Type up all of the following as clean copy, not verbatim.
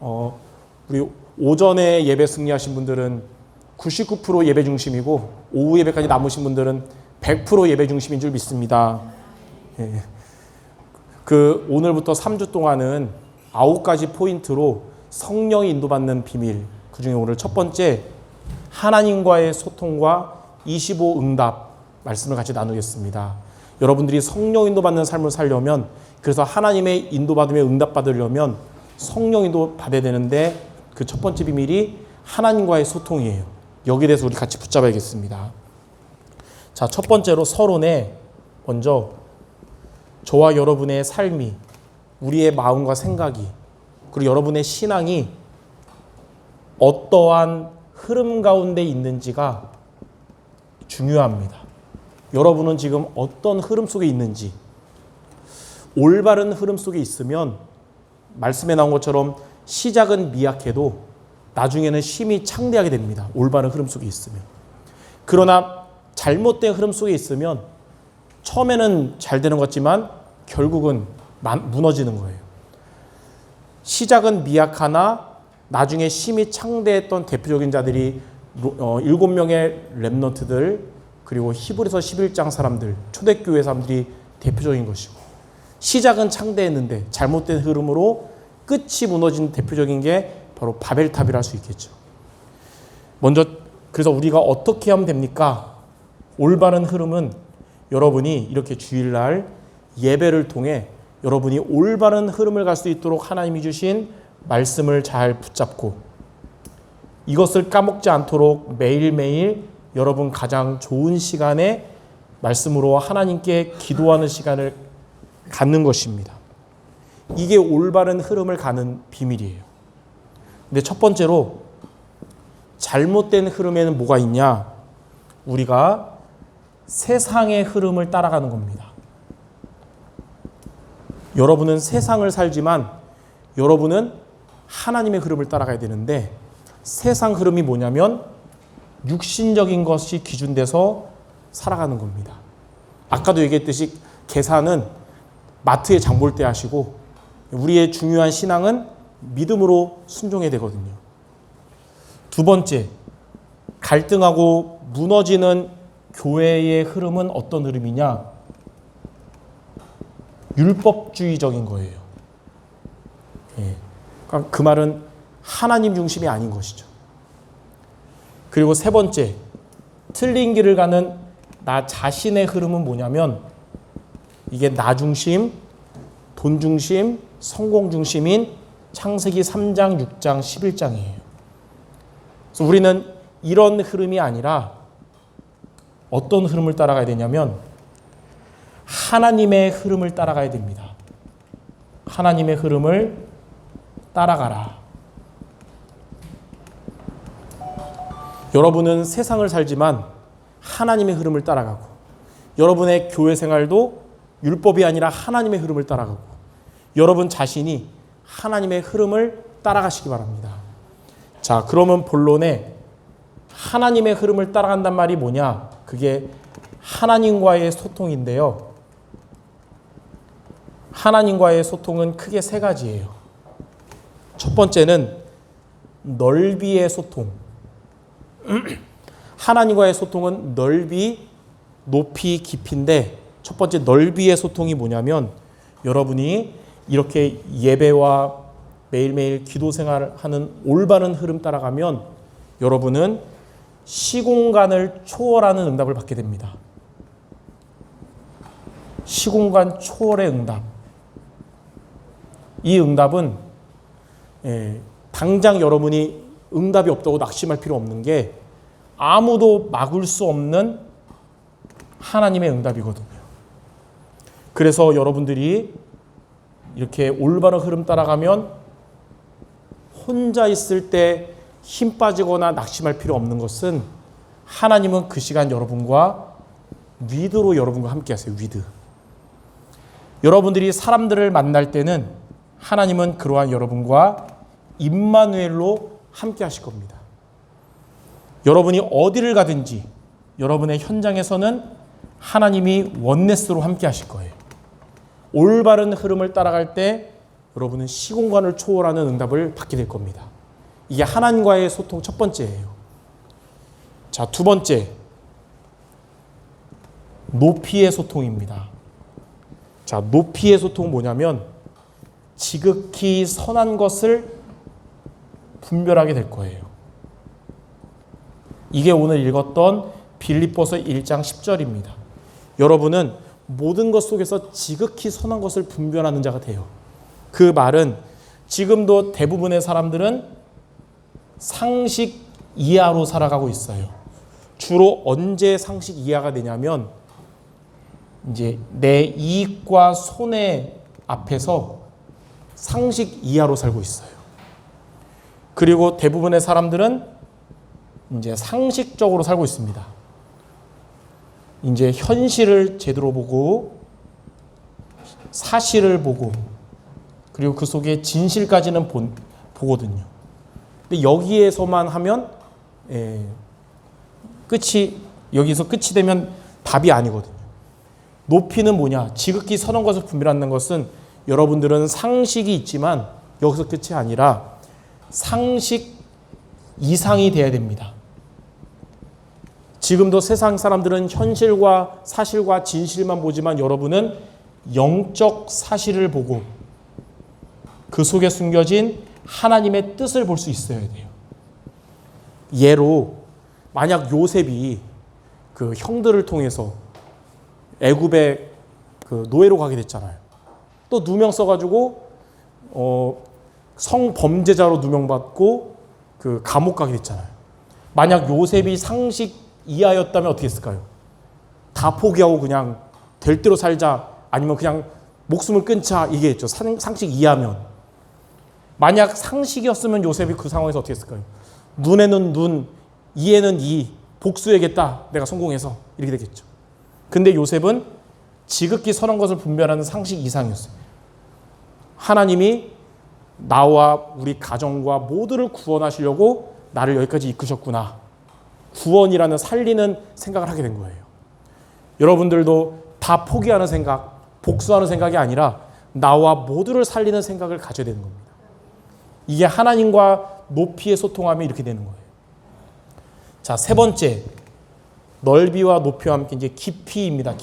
우리 오전에 예배 승리하신 분들은 99% 예배 중심이고 오후 예배까지 남으신 분들은 100% 예배 중심인 줄 믿습니다. 예. 오늘부터 3주 동안은 9가지 포인트로 성령이 인도받는 비밀, 그 중에 오늘 첫 번째 하나님과의 소통과 25 응답 말씀을 같이 나누겠습니다. 여러분들이 성령 인도받는 삶을 살려면, 그래서 하나님의 인도받음에 응답받으려면 성령 인도 받아야 되는데 그 첫 번째 비밀이 하나님과의 소통이에요. 여기에 대해서 우리 같이 붙잡아야겠습니다. 자, 첫 번째로 서론에 먼저 저와 여러분의 삶이, 우리의 마음과 생각이, 그리고 여러분의 신앙이 어떠한 흐름 가운데 있는지가 중요합니다. 여러분은 지금 어떤 흐름 속에 있는지, 올바른 흐름 속에 있으면 말씀에 나온 것처럼 시작은 미약해도 나중에는 힘이 창대하게 됩니다. 올바른 흐름 속에 있으면. 그러나 잘못된 흐름 속에 있으면 처음에는 잘 되는 것 같지만 결국은 무너지는 거예요. 시작은 미약하나 나중에 힘이 창대했던 대표적인 자들이 7명의 렘넌트들, 그리고 히브리서 11장 사람들, 초대교회 사람들이 대표적인 것이고, 시작은 창대했는데 잘못된 흐름으로 끝이 무너진 대표적인 게 바로 바벨탑이라 할 수 있겠죠. 먼저 그래서 우리가 어떻게 하면 됩니까? 올바른 흐름은 여러분이 이렇게 주일날 예배를 통해 여러분이 올바른 흐름을 갈 수 있도록 하나님이 주신 말씀을 잘 붙잡고 이것을 까먹지 않도록 매일매일 여러분 가장 좋은 시간에 말씀으로 하나님께 기도하는 시간을 갖는 것입니다. 이게 올바른 흐름을 가는 비밀이에요. 근데 첫 번째로 잘못된 흐름에는 뭐가 있냐? 우리가 세상의 흐름을 따라가는 겁니다. 여러분은 세상을 살지만 여러분은 하나님의 흐름을 따라가야 되는데, 세상 흐름이 뭐냐면 육신적인 것이 기준돼서 살아가는 겁니다. 아까도 얘기했듯이 계산은 마트에 장 볼 때 하시고, 우리의 중요한 신앙은 믿음으로 순종해야 되거든요. 두 번째, 갈등하고 무너지는 교회의 흐름은 어떤 흐름이냐? 율법주의적인 거예요. 예. 그러니까 그 말은 하나님 중심이 아닌 것이죠. 그리고 세 번째, 틀린 길을 가는 나 자신의 흐름은 뭐냐면 이게 나 중심, 돈 중심, 성공 중심인 창세기 3장, 6장, 11장이에요. 그래서 우리는 이런 흐름이 아니라 어떤 흐름을 따라가야 되냐면 하나님의 흐름을 따라가야 됩니다. 하나님의 흐름을 따라가라. 여러분은 세상을 살지만 하나님의 흐름을 따라가고, 여러분의 교회 생활도 율법이 아니라 하나님의 흐름을 따라가고, 여러분 자신이 하나님의 흐름을 따라가시기 바랍니다. 자, 그러면 본론에 하나님의 흐름을 따라간단 말이 뭐냐? 그게 하나님과의 소통인데요. 하나님과의 소통은 크게 세 가지예요. 첫 번째는 넓이의 소통. 하나님과의 소통은 넓이, 높이, 깊이인데 첫 번째 넓이의 소통이 뭐냐면 여러분이 이렇게 예배와 매일매일 기도 생활하는 올바른 흐름 따라가면 여러분은 시공간을 초월하는 응답을 받게 됩니다. 시공간 초월의 응답. 이 응답은 당장 여러분이 응답이 없다고 낙심할 필요 없는 게 아무도 막을 수 없는 하나님의 응답이거든요. 그래서 여러분들이 이렇게 올바른 흐름 따라가면 혼자 있을 때 힘 빠지거나 낙심할 필요 없는 것은 하나님은 그 시간 여러분과 위드로 여러분과 함께 하세요. 위드. 여러분들이 사람들을 만날 때는 하나님은 그러한 여러분과 임마누엘로 함께 하실 겁니다. 여러분이 어디를 가든지 여러분의 현장에서는 하나님이 원네스로 함께 하실 거예요. 올바른 흐름을 따라갈 때 여러분은 시공간을 초월하는 응답을 받게 될 겁니다. 이게 하나님과의 소통 첫 번째예요. 자, 두 번째, 높이의 소통입니다. 자, 높이의 소통은 뭐냐면 지극히 선한 것을 분별하게 될 거예요. 이게 오늘 읽었던 빌립보서 1장 10절입니다. 여러분은 모든 것 속에서 지극히 선한 것을 분별하는 자가 돼요. 그 말은 지금도 대부분의 사람들은 상식 이하로 살아가고 있어요. 주로 언제 상식 이하가 되냐면 이제 내 이익과 손해 앞에서 상식 이하로 살고 있어요. 그리고 대부분의 사람들은 이제 상식적으로 살고 있습니다. 이제 현실을 제대로 보고 사실을 보고 그리고 그 속에 진실까지는 보거든요. 근데 여기에서만 하면 여기서 끝이 되면 답이 아니거든요. 높이는 뭐냐? 지극히 선한 것을 분별하는 것은 여러분들은 상식이 있지만 여기서 끝이 아니라 상식 이상이 돼야 됩니다. 지금도 세상 사람들은 현실과 사실과 진실만 보지만 여러분은 영적 사실을 보고 그 속에 숨겨진 하나님의 뜻을 볼 수 있어야 돼요. 예로 만약 요셉이 그 형들을 통해서 애굽에 그 노예로 가게 됐잖아요. 또 누명 써가지고 성범죄자로 누명받고 그 감옥 가게 됐잖아요. 만약 요셉이 상식 이하였다면 어떻게 했을까요? 다 포기하고 그냥 될 대로 살자 아니면 그냥 목숨을 끊자 이게 있죠. 상식 이하면. 만약 상식이었으면 요셉이 그 상황에서 어떻게 했을까요? 눈에는 눈, 이에는 이, 복수해야겠다. 내가 성공해서 이렇게 되겠죠. 근데 요셉은 지극히 선한 것을 분별하는 상식 이상이었어요. 하나님이 나와 우리 가정과 모두를 구원하시려고 나를 여기까지 이끄셨구나. 구원이라는 살리는 생각을 하게 된 거예요. 여러분들도 다 포기하는 생각, 복수하는 생각이 아니라 나와 모두를 살리는 생각을 가져야 되는 겁니다. 이게 하나님과 높이의 소통하면 이렇게 되는 거예요. 자, 세 번째, 넓이와 높이와 함께 이제 깊이입니다.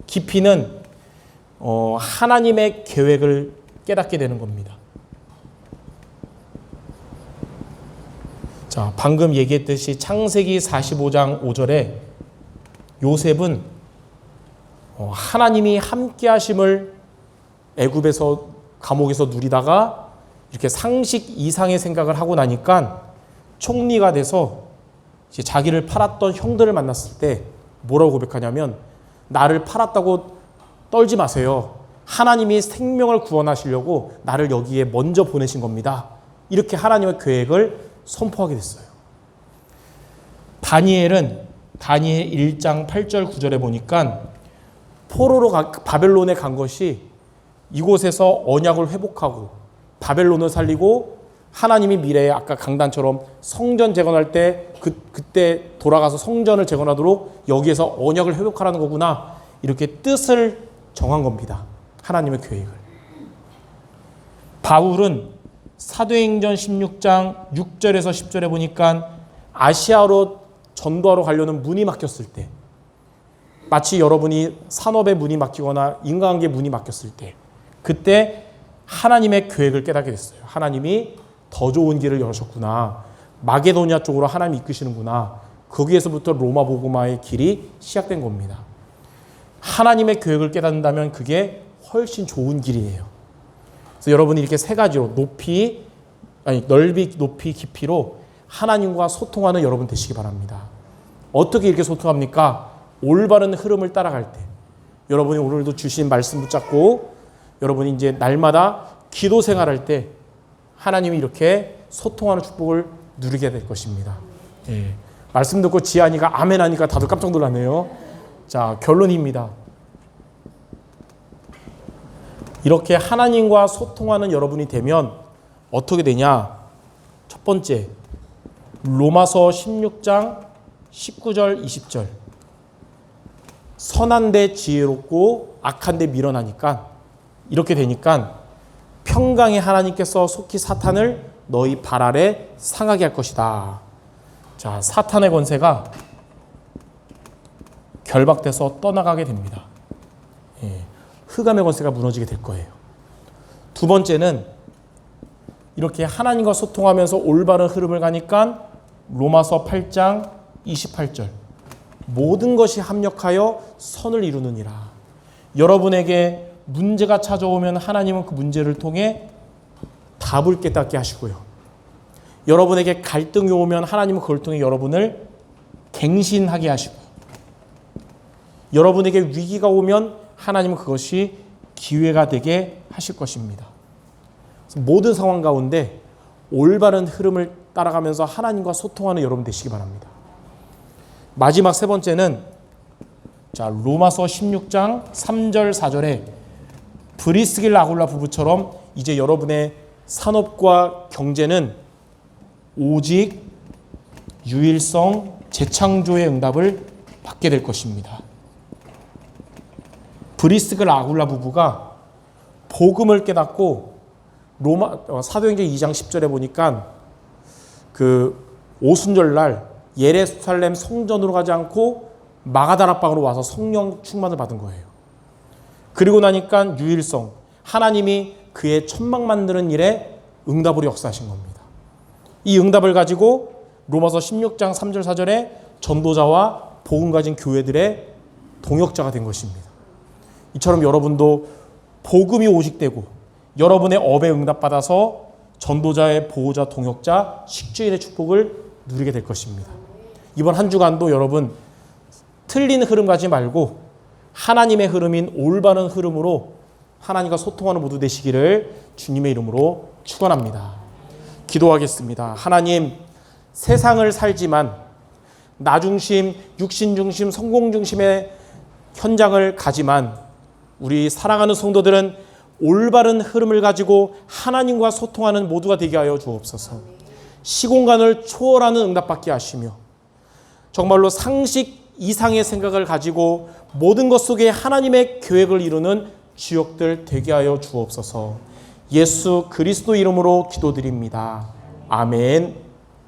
깊이는 하나님의 계획을 깨닫게 되는 겁니다. 자, 방금 얘기했듯이 창세기 45장 5절에 요셉은 하나님이 함께 하심을 애굽에서 감옥에서 누리다가 이렇게 상식 이상의 생각을 하고 나니까 총리가 돼서 이제 자기를 팔았던 형들을 만났을 때 뭐라고 고백하냐면 나를 팔았다고 떨지 마세요. 하나님이 생명을 구원하시려고 나를 여기에 먼저 보내신 겁니다. 이렇게 하나님의 계획을 선포하게 됐어요. 다니엘 1장 8절 9절에 보니까 포로로 바벨론에 간 것이 이곳에서 언약을 회복하고 바벨론을 살리고 하나님이 미래에 아까 강단처럼 성전 재건할 때 그때 돌아가서 성전을 재건하도록 여기에서 언약을 회복하라는 거구나. 이렇게 뜻을 정한 겁니다. 하나님의 계획을. 바울은 사도행전 16장 6절에서 10절에 보니까 아시아로 전도하러 가려는 문이 막혔을 때 마치 여러분이 산업의 문이 막히거나 인간관계의 문이 막혔을 때 그때 하나님의 계획을 깨닫게 됐어요. 하나님이 더 좋은 길을 열으셨구나. 마게도니아 쪽으로 하나님이 이끄시는구나. 거기에서부터 로마 복음화의 길이 시작된 겁니다. 하나님의 계획을 깨닫는다면 그게 훨씬 좋은 길이에요. 그래서 여러분이 이렇게 세 가지로 넓이, 높이, 깊이로 하나님과 소통하는 여러분 되시기 바랍니다. 어떻게 이렇게 소통합니까? 올바른 흐름을 따라갈 때. 여러분이 오늘도 주신 말씀 붙잡고 여러분이 이제 날마다 기도 생활할 때 하나님이 이렇게 소통하는 축복을 누리게 될 것입니다. 예. 말씀 듣고 지한이가 아멘 하니까 다들 깜짝 놀랐네요. 자, 결론입니다. 이렇게 하나님과 소통하는 여러분이 되면 어떻게 되냐? 첫 번째, 로마서 16장 19절 20절. 선한데 지혜롭고 악한데 미련하니까 이렇게 되니까 평강의 하나님께서 속히 사탄을 너희 발 아래 상하게 할 것이다. 자, 사탄의 권세가 결박돼서 떠나가게 됩니다. 흑암의 권세가 무너지게 될 거예요. 두 번째는 이렇게 하나님과 소통하면서 올바른 흐름을 가니까 로마서 8장 28절 모든 것이 합력하여 선을 이루느니라. 여러분에게 문제가 찾아오면 하나님은 그 문제를 통해 답을 깨닫게 하시고요. 여러분에게 갈등이 오면 하나님은 그걸 통해 여러분을 갱신하게 하시고, 여러분에게 위기가 오면 하나님은 그것이 기회가 되게 하실 것입니다. 모든 상황 가운데 올바른 흐름을 따라가면서 하나님과 소통하는 여러분 되시기 바랍니다. 마지막 세 번째는 자, 로마서 16장 3절 4절에 브리스길라 아굴라 부부처럼 이제 여러분의 산업과 경제는 오직 유일성 재창조의 응답을 받게 될 것입니다. 브리스길라 아굴라 부부가 복음을 깨닫고 사도행전 2장 10절에 보니까 그 오순절날 예루살렘 성전으로 가지 않고 마가다락방으로 와서 성령 충만을 받은 거예요. 그리고 나니까 유일성, 하나님이 그의 천막 만드는 일에 응답으로 역사하신 겁니다. 이 응답을 가지고 로마서 16장 3절 4절에 전도자와 복음 가진 교회들의 동역자가 된 것입니다. 이처럼 여러분도 복음이 오직되고 여러분의 업에 응답받아서 전도자의 보호자, 동역자, 식주인의 축복을 누리게 될 것입니다. 이번 한 주간도 여러분 틀린 흐름 가지 말고 하나님의 흐름인 올바른 흐름으로 하나님과 소통하는 모두 되시기를 주님의 이름으로 축원합니다. 기도하겠습니다. 하나님, 세상을 살지만 나 중심, 육신 중심, 성공 중심의 현장을 가지만 우리 사랑하는 성도들은 올바른 흐름을 가지고 하나님과 소통하는 모두가 되게 하여 주옵소서. 시공간을 초월하는 응답받게 하시며 정말로 상식 이상의 생각을 가지고 모든 것 속에 하나님의 계획을 이루는 주역들 되게 하여 주옵소서. 예수 그리스도 이름으로 기도드립니다. 아멘.